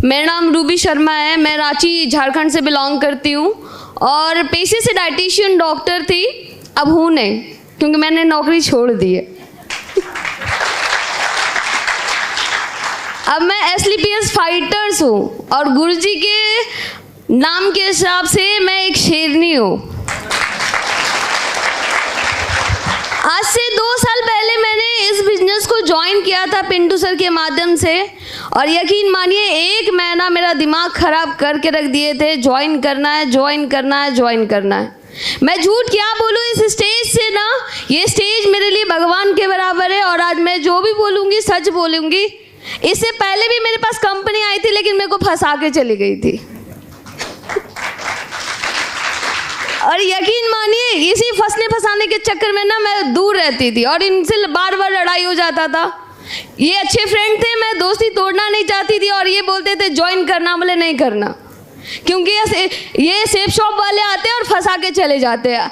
मेरा नाम रूबी शर्मा है। मैं रांची झारखंड से बिलोंग करती हूँ और पेशे से डाइटिशियन डॉक्टर थी, अब हूँ नहीं क्योंकि मैंने नौकरी छोड़ दी है। अब मैं SLPS फाइटर्स हूँ और गुरुजी के नाम के हिसाब से मैं एक शेरनी हूँ। आज से 2 साल पहले मैंने इस बिजनेस को ज्वाइन किया था पिंटू सर के माध्यम से और यकीन मानिए 1 महीना मेरा दिमाग खराब करके रख दिए थे। ज्वाइन करना है, ज्वाइन करना है, ज्वाइन करना है। मैं झूठ क्या बोलूँ, इस स्टेज से ना, ये स्टेज मेरे लिए भगवान के बराबर है और आज मैं जो भी बोलूँगी सच बोलूँगी। इससे पहले भी मेरे पास कंपनी आई थी लेकिन मेरे को फंसा के चली गई थी और यकीन मानिए इसी फंसाने के चक्कर में ना मैं दूर रहती थी और इनसे बार बार लड़ाई हो जाता था। ये अच्छे फ्रेंड थे, मैं दोस्ती तोड़ना नहीं चाहती थी और ये बोलते थे ज्वाइन करना, बोले नहीं करना क्योंकि ये सेफ शॉप वाले आते हैं और फंसा के चले जाते हैं।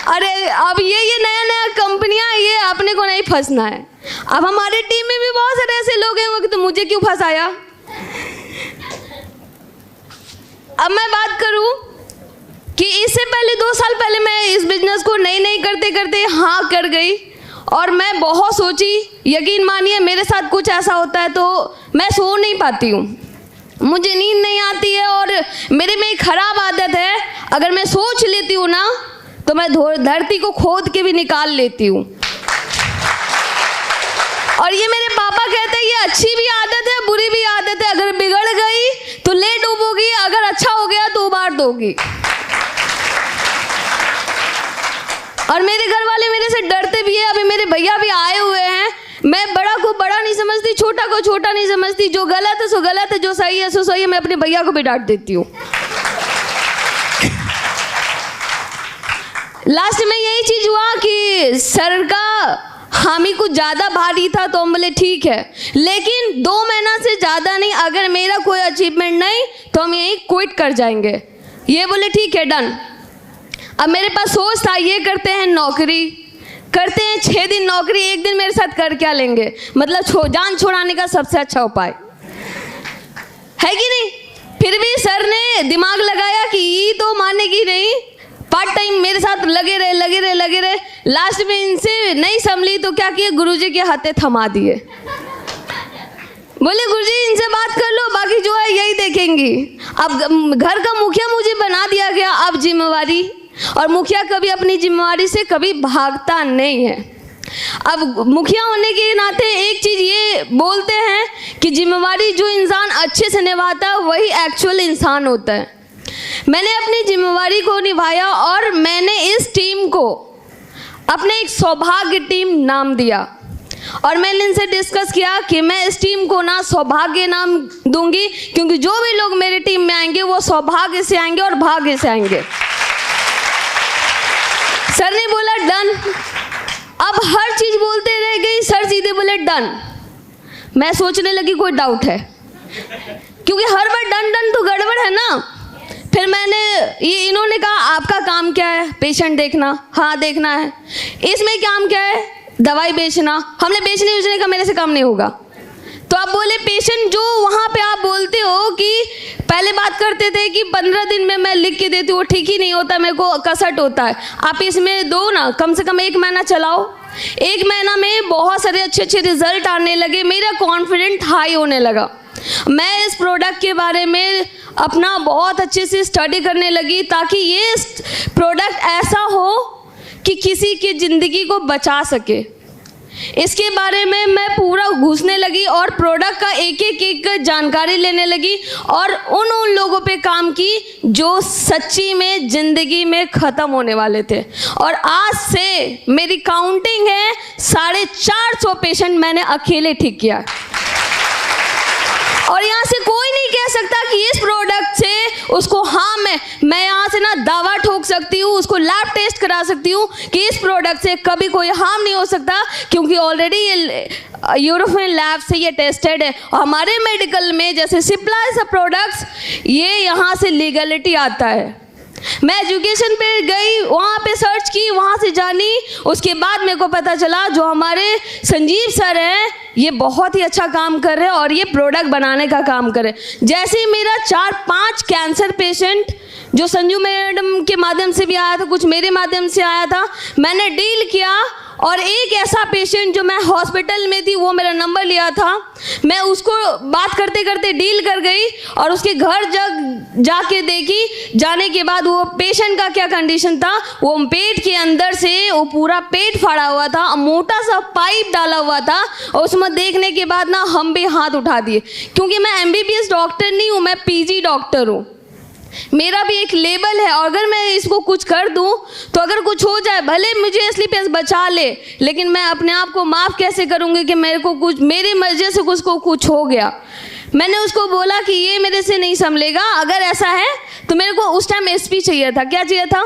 अरे अब ये नया कंपनियां, ये अपने को नहीं फंसना है। अब हमारे टीम में भी बहुत सारे ऐसे लोग हैं कि तो मुझे क्यों फंसाया। अब मैं बात करूं कि इससे पहले 2 साल पहले मैं इस बिजनेस को नहीं करते करते हाँ कर गई और मैं बहुत सोची। यकीन मानिए मेरे साथ कुछ ऐसा होता है तो मैं सो नहीं पाती हूँ, मुझे नींद नहीं आती है और मेरे में एक खराब आदत है, अगर मैं सोच लेती हूँ ना तो मैं धरती को खोद के भी निकाल लेती हूँ। और ये मेरे पापा कहते हैं ये अच्छी भी आदत है, बुरी भी आदत है। अगर बिगड़ गई तो ले डूबोगी, अगर अच्छा हो गया तो उबार दोगी। और मेरे घर वाले मेरे से डरते भी है। अभी मेरे भैया भी आए हुए हैं। मैं बड़ा को बड़ा नहीं समझती, छोटा को छोटा नहीं समझती। जो गलत है सो गलत है, जो सही है सो सही है। मैं अपने भैया को भी डांट देती हूँ। लास्ट में यही चीज हुआ कि सर का हामी कुछ ज़्यादा भारी था तो हम बोले ठीक है, लेकिन 2 महीना से ज़्यादा नहीं, अगर मेरा कोई अचीवमेंट नहीं तो हम यहीं क्विट कर जाएंगे। ये बोले ठीक है डन। अब मेरे पास सोच था ये करते हैं नौकरी, करते हैं 6 दिन नौकरी, 1 दिन मेरे साथ कर क्या लेंगे, मतलब जान छुड़ाने का सबसे अच्छा उपाय है कि नहीं। फिर भी सर ने दिमाग लगाया कि ये तो मानेगी नहीं, पार्ट टाइम मेरे साथ लगे रहे। लास्ट में इनसे नहीं संभली तो क्या किए, गुरुजी के हाथे थमा दिए। बोले गुरुजी इनसे बात कर लो, बाकी जो है यही देखेंगी। अब घर का मुखिया मुझे बना दिया गया। अब जिम्मेवारी, और मुखिया कभी अपनी जिम्मेवारी से कभी भागता नहीं है। अब मुखिया होने के नाते एक चीज़ ये बोलते हैं कि जिम्मेवारी जो इंसान अच्छे से निभाता है वही एक्चुअल इंसान होता है। मैंने अपनी जिम्मेवारी को निभाया और मैंने इस टीम को अपने एक सौभाग्य टीम नाम दिया और मैंने इनसे डिस्कस किया कि मैं इस टीम को ना सौभाग्य नाम दूंगी क्योंकि जो भी लोग मेरी टीम में आएंगे वो सौभाग्य से आएंगे और भाग्य से आएंगे। सर ने बोला डन। अब हर चीज बोलते रह गई, सर सीधे बोले डन। मैं सोचने लगी कोई डाउट है क्योंकि हर बार डन तो गड़बड़ है ना। फिर इन्होंने कहा आपका काम क्या है, पेशेंट देखना। हाँ देखना है। इसमें काम क्या है, दवाई बेचना। हमने बेचने का मेरे से काम नहीं होगा। तो आप बोले पेशेंट जो वहाँ पे आप बोलते हो कि पहले बात करते थे कि 15 दिन में मैं लिख के देती हूँ, ठीक ही नहीं होता, मेरे को कसट होता है। आप इसमें दो ना, कम से कम 1 महीना चलाओ। 1 महीना में बहुत सारे अच्छे रिजल्ट आने लगे, मेरा कॉन्फिडेंट हाई होने लगा। मैं इस प्रोडक्ट के बारे में अपना बहुत अच्छे से स्टडी करने लगी ताकि ये प्रोडक्ट ऐसा हो कि किसी की ज़िंदगी को बचा सके। इसके बारे में मैं पूरा घुसने लगी और प्रोडक्ट का एक जानकारी लेने लगी और उन लोगों पे काम की जो सच्ची में ज़िंदगी में ख़त्म होने वाले थे। और आज से मेरी काउंटिंग है 450 पेशेंट मैंने अकेले ठीक किया। और यहाँ से कोई नहीं कह सकता कि इस प्रोडक्ट से उसको हाँ मैं यहाँ से ना दावा ठोक सकती हूँ, उसको लैब टेस्ट करा सकती हूँ कि इस प्रोडक्ट से कभी कोई हार्म नहीं हो सकता क्योंकि ऑलरेडी ये यूरोपियन लैब से ये टेस्टेड है। और हमारे मेडिकल में जैसे सिप्ला सब प्रोडक्ट्स ये यहाँ से लीगलिटी आता है। मैं एजुकेशन पे गई, वहाँ पे सर्च की, वहाँ से जानी, उसके बाद मेरे को पता चला जो हमारे संजीव सर हैं ये बहुत ही अच्छा काम कर रहे हैं और ये प्रोडक्ट बनाने का काम कर रहे हैं। जैसे ही मेरा 4-5 कैंसर पेशेंट जो संजू मैडम के माध्यम से भी आया था, कुछ मेरे माध्यम से आया था, मैंने डील किया और एक ऐसा पेशेंट जो मैं हॉस्पिटल में थी वो मेरा नंबर लिया था, मैं उसको बात करते करते डील कर गई और उसके घर जाके देखी। जाने के बाद वो पेशेंट का क्या कंडीशन था, वो पेट के अंदर से वो पूरा पेट फाड़ा हुआ था, मोटा सा पाइप डाला हुआ था और उसमें देखने के बाद ना हम भी हाथ उठा दिए, क्योंकि मैं MBBS डॉक्टर नहीं हूँ, मैं PG डॉक्टर हूँ। मेरा भी एक लेवल है और अगर मैं इसको कुछ कर दूं तो अगर कुछ हो जाए, भले मुझे एस्लीपियस बचा ले, लेकिन मैं अपने आप को माफ़ कैसे करूंगी कि मेरे को कुछ, मेरी वजह से कुछ हो गया। मैंने उसको बोला कि ये मेरे से नहीं संभलेगा, अगर ऐसा है तो मेरे को उस टाइम SP चाहिए था। क्या चाहिए था?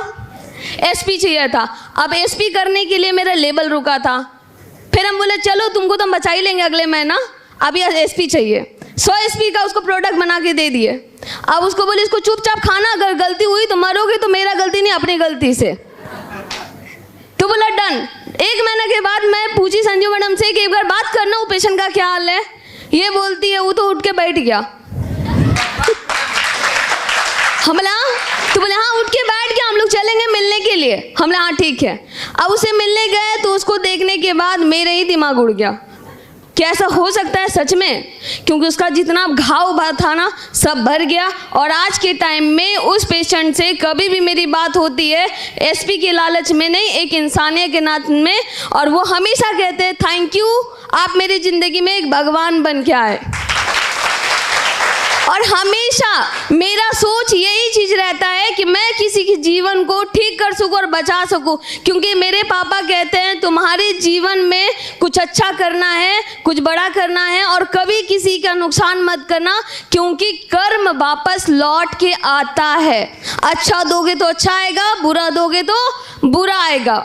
SP चाहिए था। अब SP करने के लिए मेरा लेवल रुका था। फिर हम बोले चलो तुमको तो हम बचा ही लेंगे अगले महीना, अब ये SP चाहिए। 100 SP का उसको प्रोडक्ट बना के दे दिए। अब उसको बोले इसको चुपचाप खाना, अगर गलती हुई तो मरोगे तो मेरा गलती नहीं, अपनी गलती से। तो बोला डन। 1 महीने के बाद मैं पूछी संजू मैडम से कि एक बार बात करना वो पेशेंट का क्या हाल है। ये बोलती है वो तो उठ के बैठ गया। हमला तो बोले हाँ उठ के बैठ गया, हम लोग चलेंगे मिलने के लिए। हमला हाँ ठीक है। अब उसे मिलने गए तो उसको देखने के बाद मेरे ही दिमाग उड़ गया, क्या ऐसा हो सकता है सच में? क्योंकि उसका जितना घाव था ना सब भर गया। और आज के टाइम में उस पेशेंट से कभी भी मेरी बात होती है SP के लालच में नहीं, एक इंसानियत के नाते में, और वो हमेशा कहते हैं थैंक यू, आप मेरी ज़िंदगी में एक भगवान बन के आए। और हमेशा मेरा सोच यही चीज़ रहता है कि मैं किसी के जीवन को ठीक कर सकूं और बचा सकूं, क्योंकि मेरे पापा कहते हैं तुम्हारे जीवन में कुछ अच्छा करना है, कुछ बड़ा करना है और कभी किसी का नुकसान मत करना, क्योंकि कर्म वापस लौट के आता है। अच्छा दोगे तो अच्छा आएगा, बुरा दोगे तो बुरा आएगा।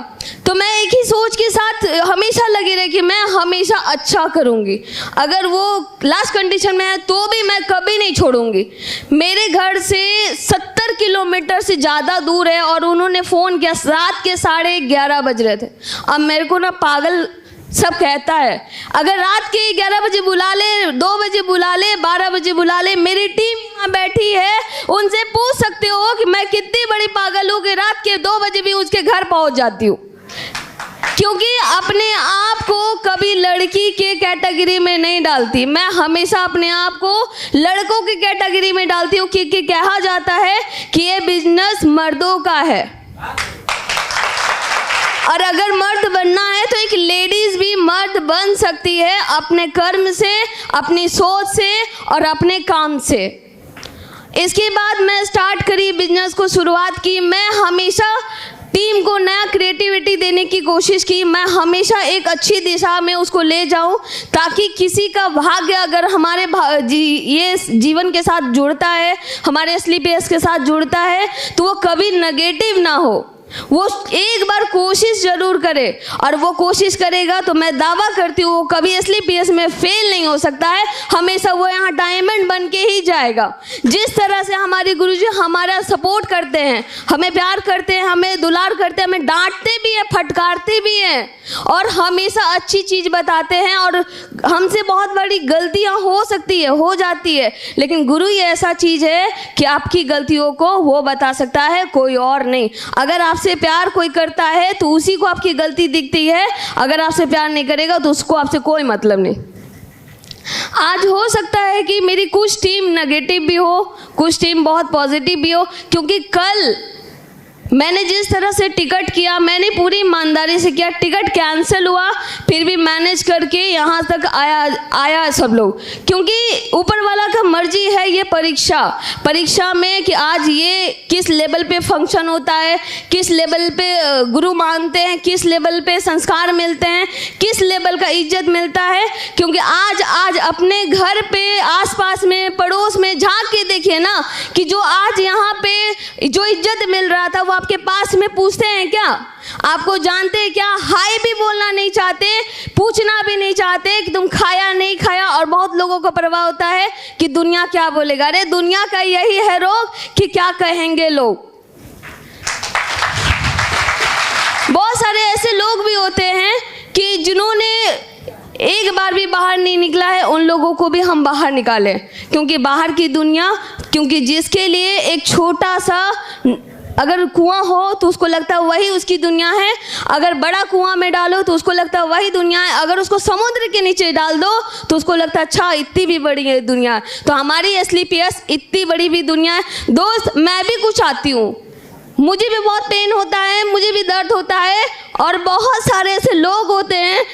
तो मैं एक ही सोच के साथ हमेशा लगी रही कि मैं हमेशा अच्छा करूंगी। अगर वो लास्ट कंडीशन में है तो भी मैं कभी नहीं छोड़ूंगी। मेरे घर से 70 किलोमीटर से ज़्यादा दूर है और उन्होंने फ़ोन किया, रात के 11:30 बज रहे थे। अब मेरे को ना पागल सब कहता है, अगर रात के 11 बजे बुला ले, 2 बजे बुला ले, 12 बजे बुला ले, मेरी टीम यहाँ बैठी है, उनसे पूछ सकते हो कि मैं कितनी बड़ी पागल हूँ कि रात के 2 बजे भी उसके घर पहुँच जाती हूँ। क्योंकि अपने आप को कभी लड़की के कैटेगरी में नहीं डालती, मैं हमेशा अपने आप को लड़कों की कैटेगरी में डालती हूँ, क्योंकि कहा जाता है कि ये बिजनेस मर्दों का है और अगर मर्द बनना है तो एक लेडीज भी मर्द बन सकती है, अपने कर्म से, अपनी सोच से और अपने काम से। इसके बाद मैं स्टार्ट करी बिजनेस को, शुरुआत की। मैं हमेशा टीम को नया क्रिएटिविटी देने की कोशिश की, मैं हमेशा एक अच्छी दिशा में उसको ले जाऊं, ताकि किसी का भाग्य अगर हमारे ये जीवन के साथ जुड़ता है, हमारे एस्लीपियस के साथ जुड़ता है, तो वो कभी नेगेटिव ना हो। वो एक बार कोशिश जरूर करे और वो कोशिश करेगा तो मैं दावा करती हूँ वो कभी एस्लीपियस में फेल नहीं हो सकता है, हमेशा वो यहाँ डायमंड बन के ही जाएगा। जिस तरह से हमारे गुरुजी हमारा सपोर्ट करते हैं, हमें प्यार करते हैं, हमें दुलार करते हैं, हमें डांटते भी हैं, फटकारते भी हैं और हमेशा अच्छी चीज़ बताते हैं। और हमसे बहुत बड़ी गलतियाँ हो सकती है, हो जाती है, लेकिन गुरु ही ऐसा चीज़ है कि आपकी गलतियों को वो बता सकता है, कोई और नहीं। अगर आपसे प्यार कोई करता है तो उसी को आपकी गलती दिखती है, अगर आपसे प्यार नहीं करेगा तो उसको आपसे कोई मतलब नहीं। आज हो सकता है कि मेरी कुछ टीम नेगेटिव भी हो, कुछ टीम बहुत पॉजिटिव भी हो, क्योंकि कल मैंने जिस तरह से टिकट किया, मैंने पूरी ईमानदारी से किया। टिकट कैंसिल हुआ, फिर भी मैनेज करके यहाँ तक आया सब लोग, क्योंकि ऊपर वाला का मर्जी है। ये परीक्षा में कि आज ये किस लेवल पे फंक्शन होता है, किस लेवल पे गुरु मानते हैं, किस लेवल पे संस्कार मिलते हैं, किस लेवल का इज्जत मिलता है। क्योंकि आज अपने घर पे, आसपास में, पड़ोस में झांक के देखिए ना कि जो आज यहाँ पे जो इज्जत मिल रहा था वो आपके पास में पूछते हैं क्या? आपको जानते हैं क्या? हाय भी बोलना नहीं चाहते, पूछना भी नहीं चाहते कि तुम खाया नहीं खाया। और बहुत लोगों को परवाह होता है कि दुनिया क्या बोलेगा। अरे दुनिया का यही है रोग कि क्या कहेंगे लोग। बहुत सारे ऐसे लोग भी होते हैं कि जिन्होंने एक बार भी बाहर नहीं निकला है, उन लोगों को भी हम बाहर निकालें। क्योंकि बाहर की दुनिया, क्योंकि जिसके लिए एक छोटा सा अगर कुआं हो तो उसको लगता है वही उसकी दुनिया है, अगर बड़ा कुआं में डालो तो उसको लगता है वही दुनिया है, अगर उसको समुद्र के नीचे डाल दो तो उसको लगता है अच्छा इतनी भी बड़ी है दुनिया। तो हमारी एसलीपीएस इतनी बड़ी भी दुनिया है। दोस्त, मैं भी कुछ आती हूँ, मुझे भी बहुत पेन होता है, मुझे भी दर्द होता है, और बहुत सारे ऐसे लोग होते हैं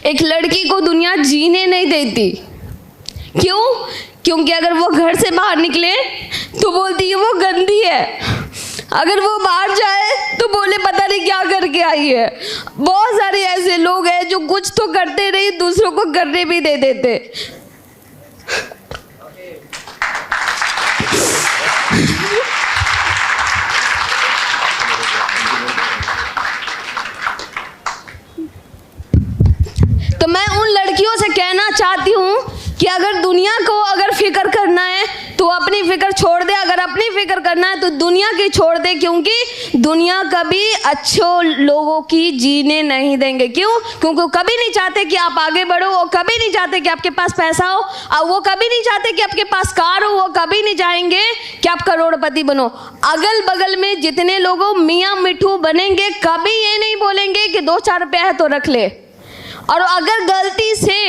एक लड़की को दुनिया जीने नहीं देती। क्यों? क्योंकि अगर वो घर से बाहर निकले तो बोलती है वो गंदी है, अगर वो बाहर जाए तो बोले पता नहीं क्या करके आई है। बहुत सारे ऐसे लोग हैं जो कुछ तो करते नहीं, दूसरों को करने भी दे देते। तो मैं उन लड़कियों से कहना चाहती हूँ कि अगर दुनिया को अगर फिक्र करना है तो अपनी फिक्र छोड़ दे, अगर अपनी फिक्र करना है तो दुनिया की छोड़ दे, क्योंकि दुनिया कभी अच्छे लोगों की जीने नहीं देंगे। क्यों? क्योंकि वो कभी नहीं चाहते कि आप आगे बढ़ो, वो कभी नहीं चाहते कि आपके पास पैसा हो, और वो कभी नहीं चाहते कि आपके पास कार हो, वो कभी नहीं चाहेंगे कि आप करोड़पति बनो। अगल बगल में जितने लोगों मियाँ मिठू बनेंगे कभी ये नहीं बोलेंगे कि 2-4 रुपया है तो रख ले। और अगर गलती से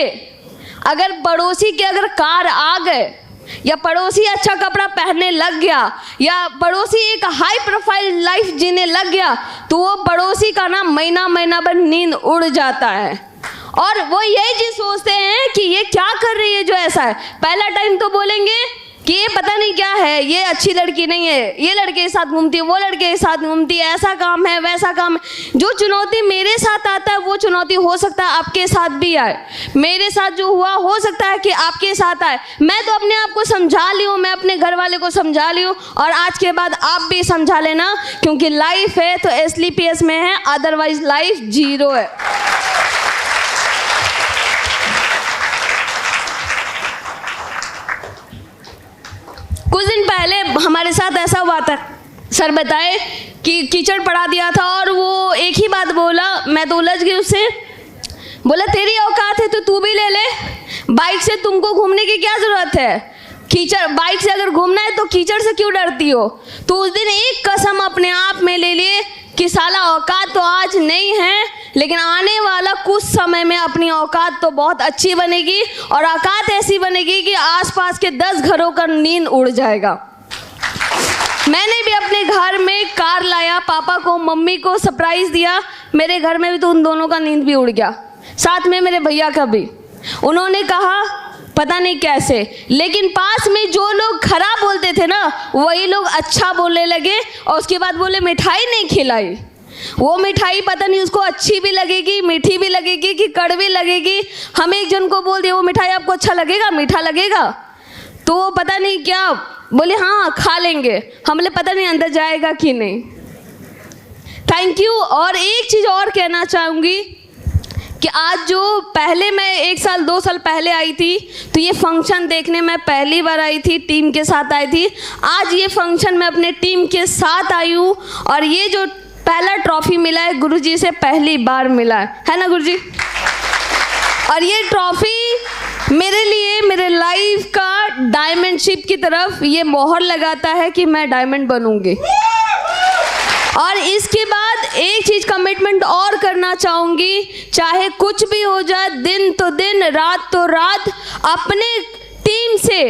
अगर पड़ोसी के अगर कार आ गए, या पड़ोसी अच्छा कपड़ा पहनने लग गया, या पड़ोसी एक हाई प्रोफाइल लाइफ जीने लग गया, तो वो पड़ोसी का ना महीना भर नींद उड़ जाता है। और वो यही चीज़ सोचते हैं कि ये क्या कर रही है जो ऐसा है। पहला टाइम तो बोलेंगे कि ये पता नहीं क्या है, ये अच्छी लड़की नहीं है, ये लड़के के साथ घूमती है, वो लड़के के साथ घूमती है, ऐसा काम है वैसा काम है। जो चुनौती मेरे साथ आता है वो चुनौती हो सकता है आपके साथ भी आए, मेरे साथ जो हुआ हो सकता है कि आपके साथ आए। मैं तो अपने आप को समझा ली हूँ, मैं अपने घर वाले को समझा ली हूँ, और आज के बाद आप भी समझा लेना, क्योंकि लाइफ है तो एसलीपीएस में है, अदरवाइज लाइफ 0 है। कुछ दिन पहले हमारे साथ ऐसा हुआ था, सर बताए कि कीचड़ पड़ा दिया था, और वो एक ही बात बोला, मैं तो उलझ गई उससे। बोला तेरी औकात है तो तू भी ले ले, बाइक से तुमको घूमने की क्या ज़रूरत है, कीचड़ बाइक से अगर घूमना है तो कीचड़ से क्यों डरती हो। तो उस दिन एक कसम अपने आप में ले लिए कि साला औकात तो आज नहीं है, लेकिन आने वाला कुछ समय में अपनी औकात तो बहुत अच्छी बनेगी, और औकात ऐसी बनेगी कि आसपास के 10 घरों का नींद उड़ जाएगा। मैंने भी अपने घर में कार लाया, पापा को मम्मी को सरप्राइज़ दिया, मेरे घर में भी तो उन दोनों का नींद भी उड़ गया, साथ में मेरे भैया का भी। उन्होंने कहा पता नहीं कैसे, लेकिन पास में जो लोग खराब बोलते थे ना वही लोग अच्छा बोलने लगे, और उसके बाद बोले मिठाई नहीं खिलाई। वो मिठाई पता नहीं उसको अच्छी भी लगेगी, मीठी भी लगेगी कि कड़वी लगेगी। हम एक जन को बोल दिए वो मिठाई आपको अच्छा लगेगा, मीठा लगेगा, तो वो पता नहीं क्या बोले हाँ खा लेंगे, हम बोले पता नहीं अंदर जाएगा कि नहीं। Thank you. और एक चीज़ और कहना चाहूँगी कि आज जो पहले मैं 1 साल 2 साल पहले आई थी, तो ये फंक्शन देखने मैं पहली बार आई थी, टीम के साथ आई थी। आज ये फंक्शन मैं अपने टीम के साथ आई हूँ, और ये जो पहला ट्रॉफी मिला है गुरुजी से पहली बार मिला है ना गुरुजी। और ये ट्रॉफी मेरे लिए मेरे लाइफ का डायमंड शिप की तरफ ये मोहर लगाता है कि मैं डायमंड बनूंगी। और इसके बाद एक चीज़ कमिटमेंट और करना चाहूँगी, चाहे कुछ भी हो जाए, दिन तो दिन रात तो रात, अपने टीम से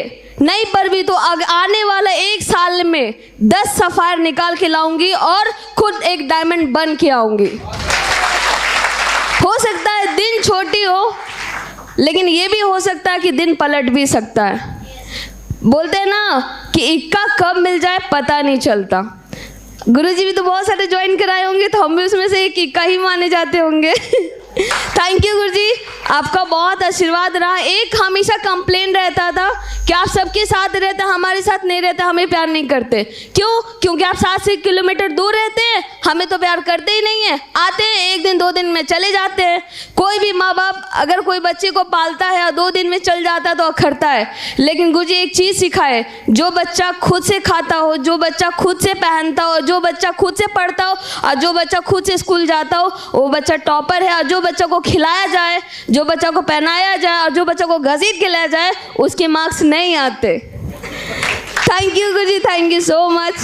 नहीं पर भी तो आने वाला 1 साल में 10 सफ़ायर निकाल के लाऊंगी और खुद एक डायमंड बन के आऊँगी। हो सकता है दिन छोटी हो, लेकिन ये भी हो सकता है कि दिन पलट भी सकता है। बोलते हैं ना कि इक्का कब मिल जाए पता नहीं चलता। गुरुजी भी तो बहुत सारे ज्वाइन कराए होंगे, तो हम भी उसमें से एक इक्का ही माने जाते होंगे। थैंक यू गुरुजी, आपका बहुत आशीर्वाद रहा। एक हमेशा कंप्लेन रहता था कि आप सबके साथ रहते, हमारे साथ नहीं रहते, हमें प्यार नहीं करते। क्यों? क्योंकि आप 7 से किलोमीटर दूर रहते हैं, हमें तो प्यार करते ही नहीं है। आते हैं 1 दिन 2 दिन में चले जाते हैं। कोई भी माँ बाप अगर कोई बच्चे को पालता है और 2 दिन में चल जाता है तो अखरता है। लेकिन गुरुजी एक चीज़ सिखाए, जो बच्चा खुद से खाता हो, जो बच्चा खुद से पहनता हो, जो बच्चा खुद से पढ़ता हो और जो बच्चा खुद से स्कूल जाता हो, वो बच्चा टॉपर है। और जो बच्चा को खिलाया जाए, जो बच्चा को पहनाया जाए और जो बच्चा को घसीट के लाया जाए, उसके मार्क्स नहीं आते। Thank you Guruji, thank you so much.